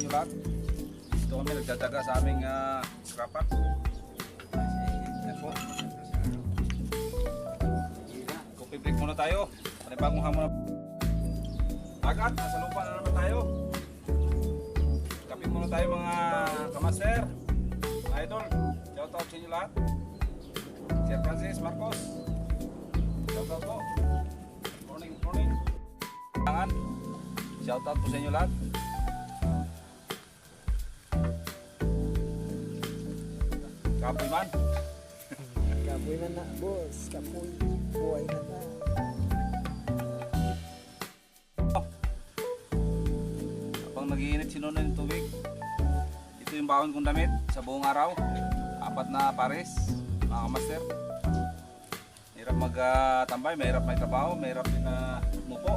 inyo lahat. Ito kami nagtataga sa aming skrapan. Yan po. Coffee break muna tayo. Panibagong hamon na. Agad, nasa lupa na naman tayo. Kape muna tayo mga kamaster, mga idol. Shout out sa inyo lahat. Sir Francis, Marcos. Shout out po. Morning, morning. Shout out po sa inyo lahat. Kapoy man. Kapoy na na, boss. Kapoy. Buhay na na. Habang nag-iinit sinunan yung tubig, ito yung baon kong damit sa buong araw. 4 na pares, mga kamaster. Mahirap magtambay, mahirap may trabaho, mahirap din na mupo.